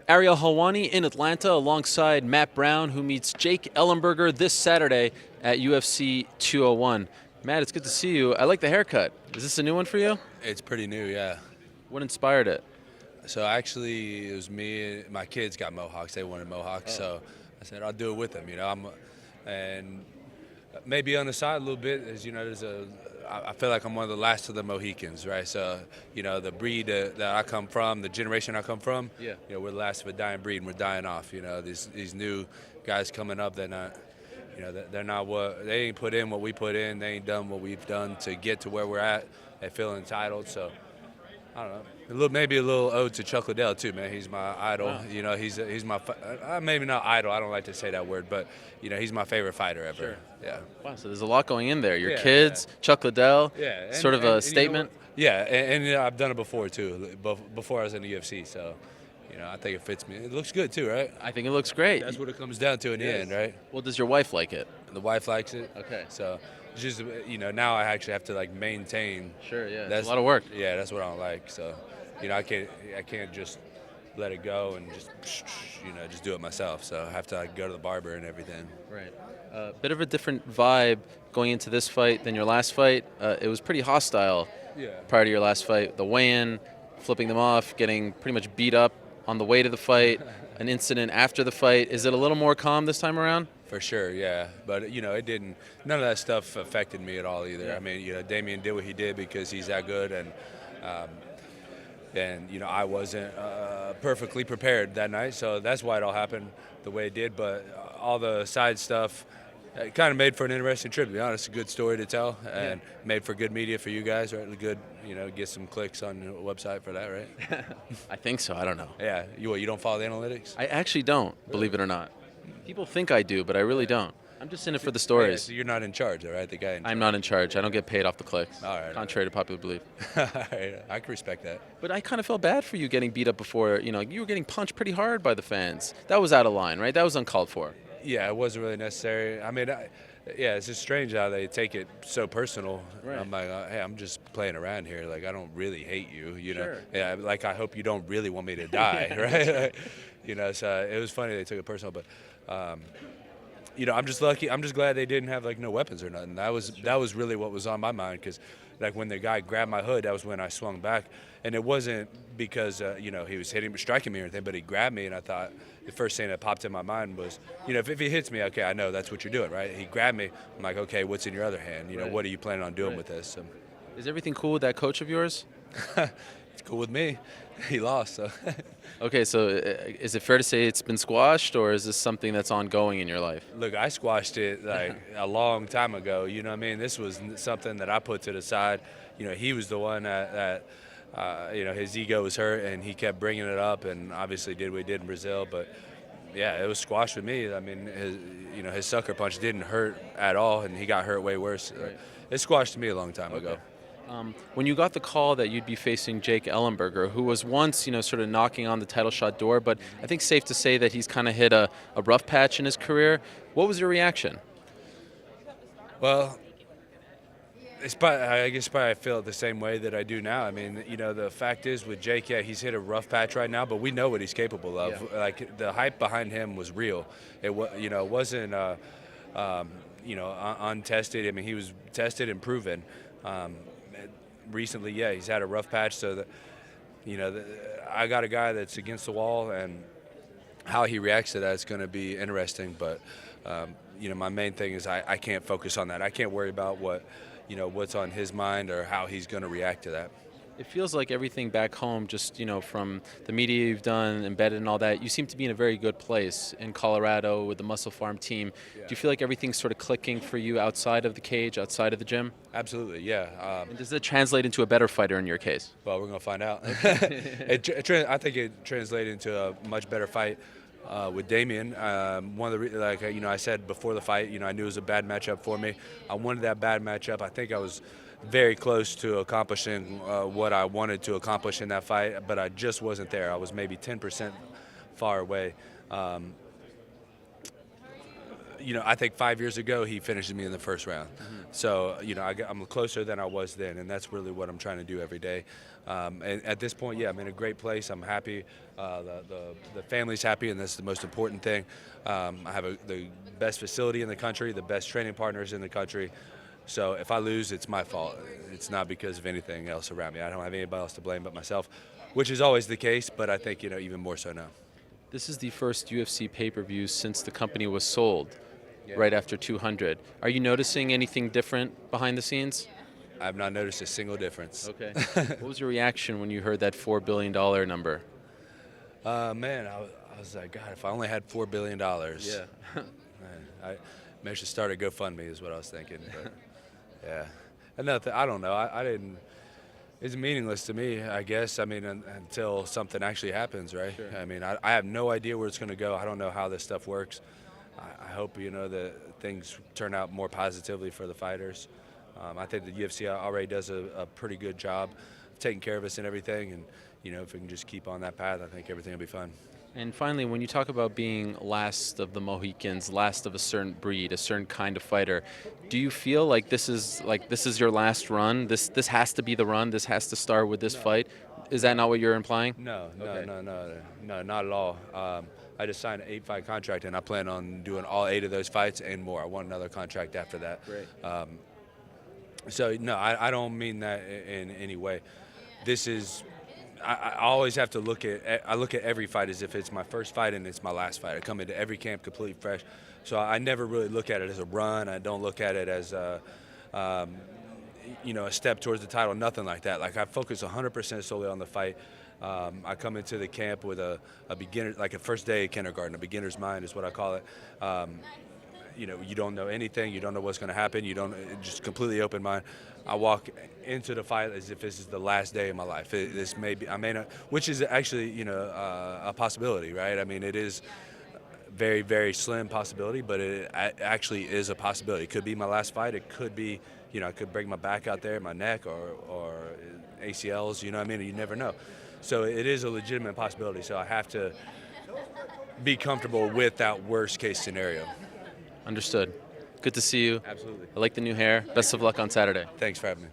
Ariel Helwani in Atlanta alongside Matt Brown, who meets Jake Ellenberger this Saturday at UFC 201. Matt, it's good to see you. I like the haircut. Is this a new one for you? It's pretty new, yeah. What inspired it? So actually, it was me. My kids got Mohawks. They wanted Mohawks, so I said I'll do it with them. And maybe on the side a little bit, as you know, I feel like I'm one of the last of the Mohicans, right? So the breed that I come from, the generation I come from, Yeah. we're the last of a dying breed, and we're dying off. These new guys coming up, they're not. They're not they ain't put in what we put in. They ain't done what we've done to get to where we're at. They feel entitled. So I don't know. Maybe a little ode to Chuck Liddell too, man. He's my idol. Wow. He's my maybe not idol. I don't like to say that word, but he's my favorite fighter ever. Sure. Yeah. Wow, so there's a lot going in there. Your Yeah, kids, Chuck Liddell, Yeah. sort of a and statement. Yeah, and I've done it before too. Before I was in the UFC, so I think it fits me. It looks good too, right? I think it looks great. That's what it comes down to in the end, right? Well, does your wife like it? The wife likes it. Okay. So it's just now I actually have to maintain. Sure, yeah. That's a lot of work. Yeah, that's what I don't like. So I can't just let it go and just do it myself. So I have to go to the barber and everything. Right. Bit of a different vibe going into this fight than your last fight. It was pretty hostile prior to your last fight. The weigh-in, flipping them off, getting pretty much beat up on the way to the fight, an incident after the fight. Is it a little more calm this time around? For sure, yeah. But, it didn't – none of that stuff affected me at all either. Yeah. I mean, Demian did what he did because he's that good, and I wasn't perfectly prepared that night, so that's why it all happened the way it did. But all the side stuff – it kind of made for an interesting trip, to be honest. A good story to tell, and made for good media for you guys, right? Good, get some clicks on your website for that, right? I think so. I don't know. Yeah. You don't follow the analytics? I actually don't, believe it or not. People think I do, but I really don't. I'm just in it for the stories. So you're not in charge, all right? The guy in charge. I'm not in charge. I don't get paid off the clicks, All right. contrary to popular belief. All right. I can respect that. But I kind of felt bad for you getting beat up before. You were getting punched pretty hard by the fans. That was out of line, right? That was uncalled for. Yeah, it wasn't really necessary. I mean, it's just strange how they take it so personal. Right. I'm like, hey, I'm just playing around here. Like, I don't really hate you, Sure. Yeah, like, I hope you don't really want me to die, right? So it was funny they took it personal. But, I'm just lucky. I'm just glad they didn't have, no weapons or nothing. That was really what was on my mind because, when the guy grabbed my hood, that was when I swung back. And it wasn't because, he was striking me or anything, but he grabbed me, and I thought the first thing that popped in my mind was, if he hits me, okay, I know that's what you're doing, right? He grabbed me. I'm like, okay, what's in your other hand? Right. What are you planning on doing Right. with this? So, Is everything cool with that coach of yours? it's cool with me. He lost, so. Okay, so is it fair to say it's been squashed, or is this something that's ongoing in your life? Look, I squashed it a long time ago. You know what I mean? This was something that I put to the side. He was the one that his ego was hurt, and he kept bringing it up, and obviously did what he did in Brazil. But yeah, it was squashed with me. I mean, his sucker punch didn't hurt at all, and he got hurt way worse. Right. It squashed me a long time ago. When you got the call that you'd be facing Jake Ellenberger, who was once, sort of knocking on the title shot door, but I think safe to say that he's kind of hit a rough patch in his career. What was your reaction? Well, I guess I feel it the same way that I do now. I mean, the fact is with Jake, yeah, he's hit a rough patch right now, but we know what he's capable of. Yeah. Like, the hype behind him was real. It wasn't untested. I mean, he was tested and proven. Recently, yeah, he's had a rough patch. So I got a guy that's against the wall, and how he reacts to that is going to be interesting. But my main thing is I can't focus on that. I can't worry about what's on his mind or how he's going to react to that. It feels like everything back home, just, from the media you've done, embedded and all that, you seem to be in a very good place in Colorado with the Muscle Farm team. Yeah. Do you feel like everything's sort of clicking for you outside of the cage, outside of the gym? Absolutely, yeah. And does that translate into a better fighter in your case? Well, we're going to find out. I think it translated into a much better fight with Demian. One of the I said before the fight, I knew it was a bad matchup for me. I wanted that bad matchup. I think I was very close to accomplishing what I wanted to accomplish in that fight, but I just wasn't there. I was maybe 10% far away. I think 5 years ago he finished me in the first round. So, I'm closer than I was then, and that's really what I'm trying to do every day. And at this point, yeah, I'm in a great place. I'm happy. The family's happy, and that's the most important thing. I have the best facility in the country, the best training partners in the country. So if I lose, it's my fault. It's not because of anything else around me. I don't have anybody else to blame but myself, which is always the case, but I think, even more so now. This is the first UFC pay-per-view since the company was sold, Yeah. right after 200. Are you noticing anything different behind the scenes? I've not noticed a single difference. Okay. What was your reaction when you heard that $4 billion number? Man, I was like, God, if I only had $4 billion. Yeah. Man, I maybe I should start a GoFundMe is what I was thinking. But, yeah. And I don't know. I didn't. It's meaningless to me, I guess. I mean, until something actually happens, right? Sure. I mean, I have no idea where it's going to go. I don't know how this stuff works. I hope, that things turn out more positively for the fighters. I think the UFC already does a pretty good job of taking care of us and everything. And, if we can just keep on that path, I think everything will be fun. And finally, when you talk about being last of the Mohicans, last of a certain breed, a certain kind of fighter, do you feel like this is your last run? This has to be the run. This has to start with this fight. Is that not what you're implying? No, Okay. no, not at all. I just signed an 8-fight contract, and I plan on doing all 8 of those fights and more. I want another contract after that. Great. So no, I don't mean that in any way. This is. I always have to look at every fight as if it's my first fight and it's my last fight. I come into every camp completely fresh, so I never really look at it as a run. I don't look at it as a step towards the title. Nothing like that. Like I focus 100% solely on the fight. I come into the camp with a beginner, like a first day of kindergarten, a beginner's mind is what I call it. You don't know anything. You don't know what's going to happen. You don't just completely open mind. I walk into the fight as if this is the last day of my life. This may be, I may not, which is actually, a possibility, right? I mean, it is a very, very slim possibility, but it actually is a possibility. It could be my last fight. It could be, I could break my back out there, my neck, or ACLs. You know what I mean? You never know. So it is a legitimate possibility. So I have to be comfortable with that worst case scenario. Understood. Good to see you. Absolutely. I like the new hair. Best of luck on Saturday. Thanks for having me.